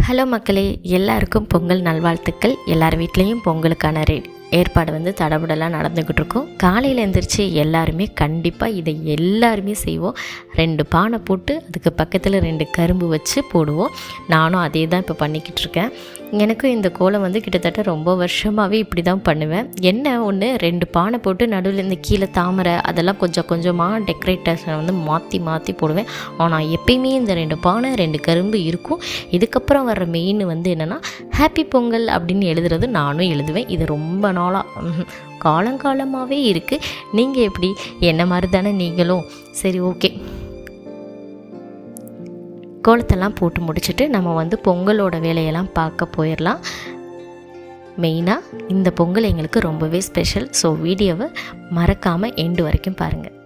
Hello மக்களே, எல்லாருக்கும் பொங்கல் நல்வாழ்த்துக்கள். எல்லார் வீட்லேயும் பொங்கலுக்கான ஏற்பாடு தடபுடலாக நடந்துக்கிட்டு இருக்கோம். காலையில் எழுந்திரிச்சு எல்லாருமே கண்டிப்பாக இதை எல்லாருமே செய்வோம். 2 பானை போட்டு அதுக்கு பக்கத்தில் 2 கரும்பு வச்சு போடுவோம். நானும் அதே தான் இப்போ பண்ணிக்கிட்டு இருக்கேன். எனக்கும் இந்த கோலம் கிட்டத்தட்ட ரொம்ப வருஷமாகவே இப்படி தான் பண்ணுவேன். என்ன ஒன்று, 2 பானை போட்டு நடுவில் இந்த கீழே தாமரை அதெல்லாம் கொஞ்சம் கொஞ்சமாக டெக்கரேட்டேஷனை மாற்றி மாற்றி போடுவேன். ஆனால் எப்பயுமே இந்த 2 பானை 2 கரும்பு இருக்கும். இதுக்கப்புறம் வர்ற மெயின் என்னென்னா ஹாப்பி பொங்கல் அப்படின்னு எழுதுறது நானும் எழுதுவேன். இது ரொம்ப நாளாக காலங்காலமாகவே இருக்குது. நீங்கள் எப்படி? என்ன மாதிரி தானே நீங்களும்? சரி, ஓகே. கோலத்தெல்லாம் போட்டு முடிச்சுட்டு நம்ம பொங்கலோட வேலையெல்லாம் பார்க்க போயிடலாம். மெயினாக இந்த பொங்கல் எங்களுக்கு ரொம்பவே ஸ்பெஷல். ஸோ வீடியோவை மறக்காமல் எண்டு வரைக்கும் பாருங்கள்.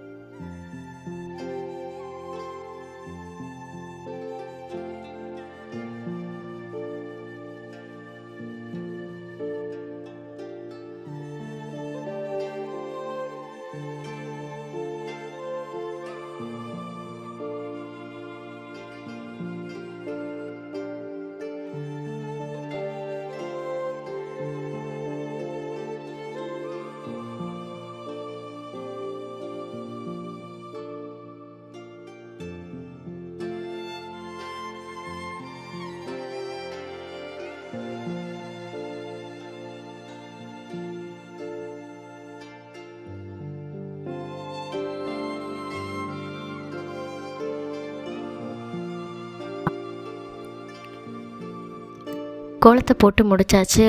கோலத்தை போட்டு முடித்தாச்சு.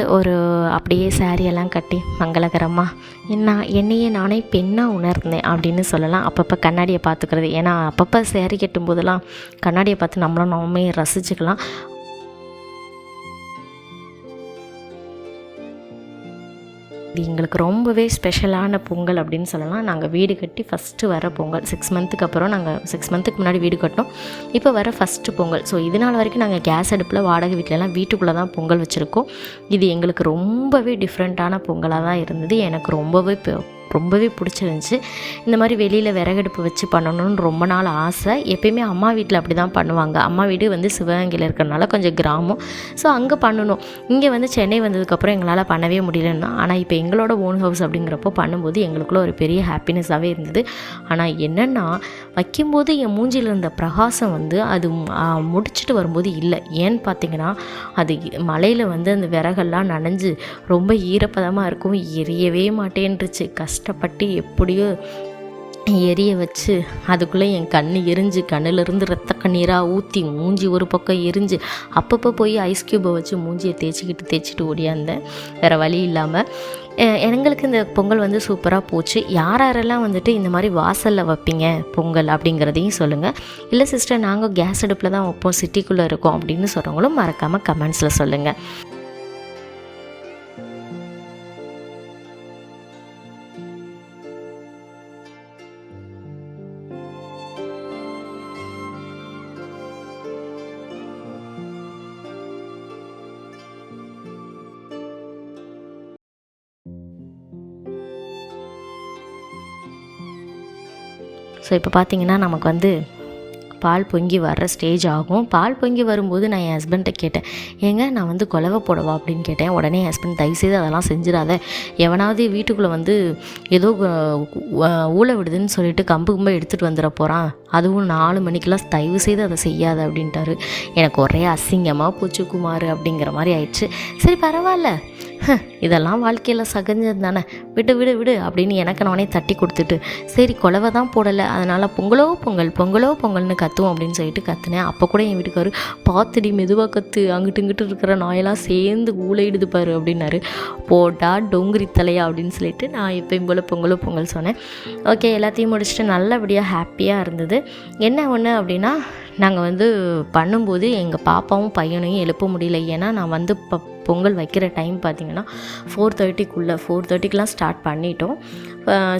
அப்படியே சாரியெல்லாம் கட்டி மங்களகரமாக என்னையே நானே பெண்ணாக உணர்ந்தேன் அப்படின்னு சொல்லலாம். அப்பப்போ கண்ணாடியை பார்த்துக்கிறது. ஏன்னா அப்பப்போ சாரி கட்டும் போதெல்லாம் கண்ணாடியை பார்த்து நம்மளும் நாமே ரசிச்சுக்கலாம். இது எங்களுக்கு ரொம்பவே ஸ்பெஷலான பொங்கல் அப்படின்னு சொல்லலாம். நாங்கள் வீடு கட்டி ஃபஸ்ட்டு வர பொங்கல் 6 மந்த்துக்கு அப்புறம் நாங்கள் 6 மந்த்துக்கு முன்னாடி வீடு கட்டினோம். இப்போ வர ஃபஸ்ட்டு பொங்கல். ஸோ இதனால் வரைக்கும் நாங்கள் கேஸ் அடுப்பில் வாடகை வீட்டிலலாம் வீட்டுக்குள்ளே தான் பொங்கல் வச்சுருக்கோம். இது எங்களுக்கு ரொம்பவே டிஃப்ரெண்ட்டான பொங்கலாக தான் இருந்தது. எனக்கு ரொம்பவே பிடிச்சிருந்துச்சி. இந்த மாதிரி வெளியில் விறகடுப்பு வச்சு பண்ணணும்னு ரொம்ப நாள் ஆசை. எப்பயுமே அம்மா வீட்டில் அப்படி தான் பண்ணுவாங்க. அம்மா வீடு சிவகங்கையில் இருக்கிறனால கொஞ்சம் கிராமம். ஸோ அங்கே பண்ணணும். இங்கே சென்னை வந்ததுக்கப்புறம் எங்களால் பண்ணவே முடியலன்னா, ஆனால் இப்போ எங்களோட ஓன் ஹவுஸ் அப்படிங்கிறப்போ பண்ணும்போது எங்களுக்குள்ள ஒரு பெரிய ஹாப்பினஸ்ஸாகவே இருந்தது. ஆனால் என்னென்னா, வைக்கும்போது என் மூஞ்சியில் இருந்த பிரகாசம் அது முடிச்சுட்டு வரும்போது இல்லை. ஏன்னு பார்த்தீங்கன்னா, அது மலையில் அந்த விறகெல்லாம் நனைஞ்சு ரொம்ப ஈரப்பதமாக இருக்கும். எரியவே மாட்டேன்ருச்சு. கஷ்டப்பட்டு எப்படியோ எரிய வச்சு அதுக்குள்ளே என் எரிஞ்சு கண்ணிலிருந்து ரத்த கண்ணீராக ஊற்றி மூஞ்சி ஒரு பக்கம் எரிஞ்சு அப்பப்போ போய் ஐஸ் க்யூப்பை வச்சு மூஞ்சியை தேய்ச்சிட்டு ஓடியாந்தேன். வேறு வழி இல்லாமல் எங்களுக்கு இந்த பொங்கல் சூப்பராக போச்சு. யாரெல்லாம் இந்த மாதிரி வாசலில் வைப்பீங்க பொங்கல் அப்படிங்கிறதையும் சொல்லுங்கள். இல்லை சிஸ்டர், நாங்கள் கேஸ் அடுப்பில் தான் வைப்போம், சிட்டிக்குள்ளே இருக்கோம் அப்படின்னு சொல்கிறவங்களும் மறக்காமல் கமெண்ட்ஸில் சொல்லுங்கள். ஸோ இப்போ பார்த்திங்கன்னா நமக்கு பால் பொங்கி வர்ற ஸ்டேஜ் ஆகும். பால் பொங்கி வரும்போது நான் என் ஹஸ்பண்ட்டை கேட்டேன், ஏங்க நான் குலவை போடவா அப்படின்னு கேட்டேன். உடனே என் ஹஸ்பண்ட், தயவுசெய்து அதெல்லாம் செஞ்சிடாத, எவனாவது வீட்டுக்குள்ளே ஏதோ ஊழ விடுதுன்னு சொல்லிட்டு கம்பு எடுத்துகிட்டு வந்துட போகிறான், அதுவும் 4 மணிக்கெலாம் தயவு செய்து அதை செய்யாத அப்படின்ட்டாரு. எனக்கு ஒரே அசிங்கமாக போச்சு குமார் அப்படிங்கிற மாதிரி ஆயிடுச்சு. சரி பரவாயில்ல, இதெல்லாம் வாழ்க்கையில் சகஞ்சது தானே, விடு விடு விடு அப்படின்னு எனக்கு நானே தட்டி கொடுத்துட்டு, சரி குலவை தான் போடலை, அதனால் பொங்கலோ பொங்கல்னு கத்துவோம் அப்படின்னு சொல்லிட்டு கத்துனேன். அப்போ கூட என் வீட்டுக்காரு, பார்த்துடி மெதுவாக கத்து, அங்கிட்டு இங்கிட்டு இருக்கிற நாயெல்லாம் சேர்ந்து ஊழையிடுது பாரு அப்படின்னாரு. போட்டா டொங்குரி தலையா அப்படின்னு சொல்லிட்டு நான் எப்பயும் போல் பொங்கல் சொன்னேன். ஓகே, எல்லாத்தையும் முடிச்சுட்டு நல்லபடியாக ஹாப்பியாக இருந்தது. என்ன ஒன்று அப்படின்னா, நாங்கள் பண்ணும்போது எங்கள் பாப்பாவும் பையனையும் எழுப்ப முடியல. ஏன்னா நான் பொங்கல் வைக்கிற டைம் பார்த்திங்கன்னா 4:30க்குலாம் ஸ்டார்ட் பண்ணிட்டோம்.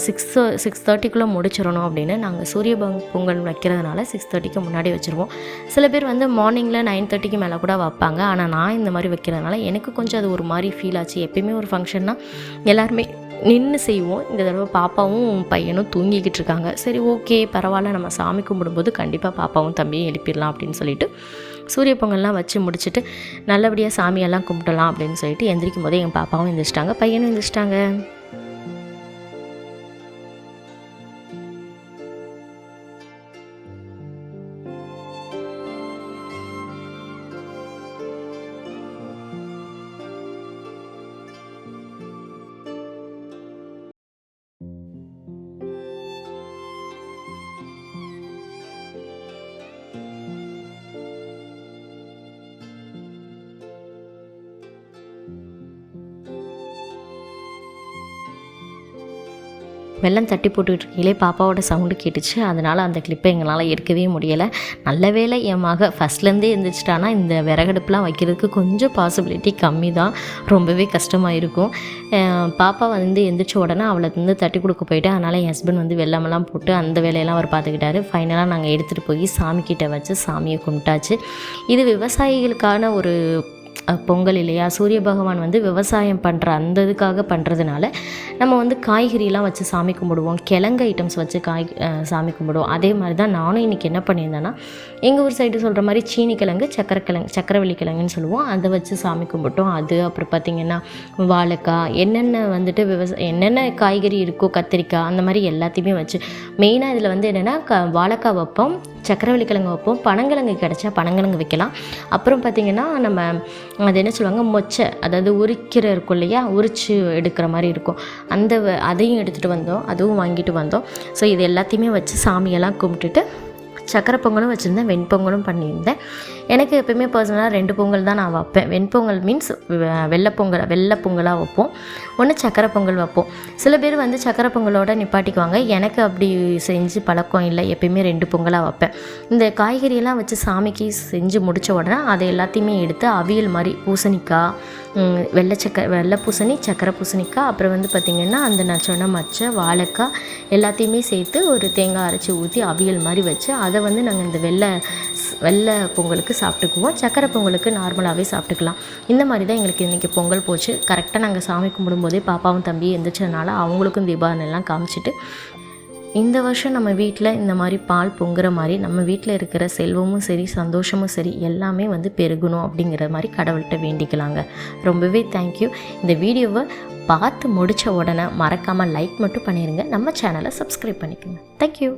6:30க்குள்ளே முடிச்சிடணும் அப்படின்னு நாங்கள் சூரிய பொங்கல் வைக்கிறதுனால 6:30க்கு முன்னாடி வச்சுருவோம். சில பேர் மார்னிங்கில் 9:30க்கு மேலே கூட வைப்பாங்க. ஆனால் நான் இந்த மாதிரி வைக்கிறதுனால எனக்கு கொஞ்சம் அது ஒரு மாதிரி ஃபீல் ஆச்சு. எப்பயுமே ஒரு ஃபங்க்ஷன்னா எல்லாருமே நின்று செய்வோம். இந்த தடவை பாப்பாவும் பையனும் தூங்கிக்கிட்டு இருக்காங்க. சரி ஓகே பரவாயில்ல, நம்ம சாமி கும்பிடும்போது கண்டிப்பாக பாப்பாவும் தம்பியும் எழுப்பிடலாம் அப்படின்னு சொல்லிட்டு சூரிய பொங்கல்லாம் வச்சு முடிச்சுட்டு நல்லபடியாக சாமியெல்லாம் கும்பிடலாம் அப்படின்னு சொல்லிட்டு எந்திரிக்கும் போதே எங்கள் பாப்பாவும் எந்திரிச்சிட்டாங்க, பையனும் எந்திரிச்சிட்டாங்க. வெள்ளம் தட்டி போட்டுக்கிட்டு இருக்கையிலே பாப்பாவோட சவுண்டு கேட்டுச்சு. அதனால் அந்த கிளிப்பை எங்களால் எடுக்கவே முடியலை. நல்ல வேளை என் மக ஃபஸ்ட்லேருந்தே எழுந்திரிச்சிட்டானா இந்த விறகடுப்புலாம் வைக்கிறதுக்கு கொஞ்சம் பாசிபிலிட்டி கம்மி தான், ரொம்பவே கஷ்டமாக இருக்கும். பாப்பா வந்து எந்திரிச்ச உடனே அவளை வந்து தட்டி கொடுக்க போயிட்டு, அதனால் என் ஹஸ்பண்ட் வந்து வெள்ளமெல்லாம் போட்டு அந்த வேலையெல்லாம் அவர் பார்த்துக்கிட்டாரு. ஃபைனலாக நாங்கள் எடுத்துகிட்டு போய் சாமிக்கிட்ட வச்சு சாமியை கும்பிட்டாச்சு. இது விவசாயிகளுக்கான ஒரு பொங்கல் இல்லையா. சூரிய பகவான் வந்து விவசாயம் பண்ணுற அந்த இதுக்காக பண்ணுறதுனால நம்ம வந்து காய்கறிலாம் வச்சு சாமி கும்பிடுவோம், கிழங்கு ஐட்டம்ஸ் வச்சு சாமி கும்பிடுவோம். அதே மாதிரி தான் நானும் இன்றைக்கி என்ன பண்ணியிருந்தேன்னா, எங்கள் ஊர் சைடு சொல்கிற மாதிரி சீனி கிழங்கு, சக்கரவள்ளி கிழங்குன்னு சொல்லுவோம், அதை வச்சு சாமி கும்பிட்டோம். அது அப்புறம் பார்த்திங்கன்னா வாழைக்காய், என்னென்ன வந்துட்டு என்னென்ன காய்கறி இருக்கோ, கத்திரிக்காய், அந்த மாதிரி எல்லாத்தையுமே வச்சு, மெயினாக இதில் வந்து என்னென்னா வாழைக்காய் வைப்போம், சக்கரவள்ளி கிழங்கு வைப்போம், பனங்கிழங்கு கிடச்சா பனங்கிழங்கு வைக்கலாம். அப்புறம் பார்த்திங்கன்னா நம்ம அது என்ன சொல்லுவாங்க, மொச்சை, அதாவது உரிக்கிற இருக்கும் இல்லையா, உரித்து எடுக்கிற மாதிரி இருக்கும், அதையும் எடுத்துகிட்டு வந்தோம், அதுவும் வாங்கிட்டு வந்தோம். ஸோ இது எல்லாத்தையுமே வச்சு சாமியெல்லாம் கும்பிட்டுட்டு சக்கரை பொங்கலும் வச்சுருந்தேன், வெண்பொங்கலும் பண்ணியிருந்தேன். எனக்கு எப்போயுமே பர்சனலாக 2 பொங்கல் தான் நான் வைப்பேன். வெண்பொங்கல் மீன்ஸ் வெள்ளை பொங்கலாக வைப்போம், ஒன்று சக்கரை பொங்கல் வைப்போம். சில பேர் வந்து சக்கரை பொங்கலோட நிப்பாட்டிக்குவாங்க, எனக்கு அப்படி செஞ்சு பழக்கம் இல்லை, எப்போயுமே 2 பொங்கலாக வைப்பேன். இந்த காய்கறியெல்லாம் வச்சு சாமிக்கு செஞ்சு முடித்த உடனே அதை எல்லாத்தையுமே எடுத்து அவியல் மாதிரி பூசணிக்காய், வெள்ளை பூசணி, சக்கரை பூசணிக்காய், அப்புறம் வந்து பார்த்திங்கன்னா அந்த நான் சொன்ன மச்சை, வாழைக்காய் எல்லாத்தையுமே சேர்த்து ஒரு தேங்காய் அரைச்சி ஊற்றி அவியல் மாதிரி வச்சு அதை வந்து நாங்கள் இந்த வெள்ளை பொங்கலுக்கு சாப்பிட்டுக்குவோம். சக்கரை பொங்கலுக்கு நார்மலாகவே சாப்பிட்டுக்கலாம். இந்த மாதிரி தான் எங்களுக்கு இன்றைக்கி பொங்கல் போச்சு. கரெக்டாக நாங்கள் சாமி கும்பிடும்போதே பாப்பாவும் தம்பியும் எந்திரிச்சதுனால அவங்களுக்கும் தீபாவளிலாம் காமிச்சிட்டு, இந்த வருஷம் நம்ம வீட்டில் இந்த மாதிரி பால் பொங்குற மாதிரி நம்ம வீட்டில் இருக்கிற செல்வமும் சரி, சந்தோஷமும் சரி, எல்லாமே வந்து பெருகணும் அப்படிங்கிற மாதிரி கடவுள்கிட்ட வேண்டிக்கலாங்க. ரொம்பவே தேங்க்யூ. இந்த வீடியோவை பார்த்து முடித்த உடனே மறக்காமல் லைக் மட்டும் பண்ணிடுங்க, நம்ம சேனலை சப்ஸ்கிரைப் பண்ணிக்கோங்க. தேங்க்யூ.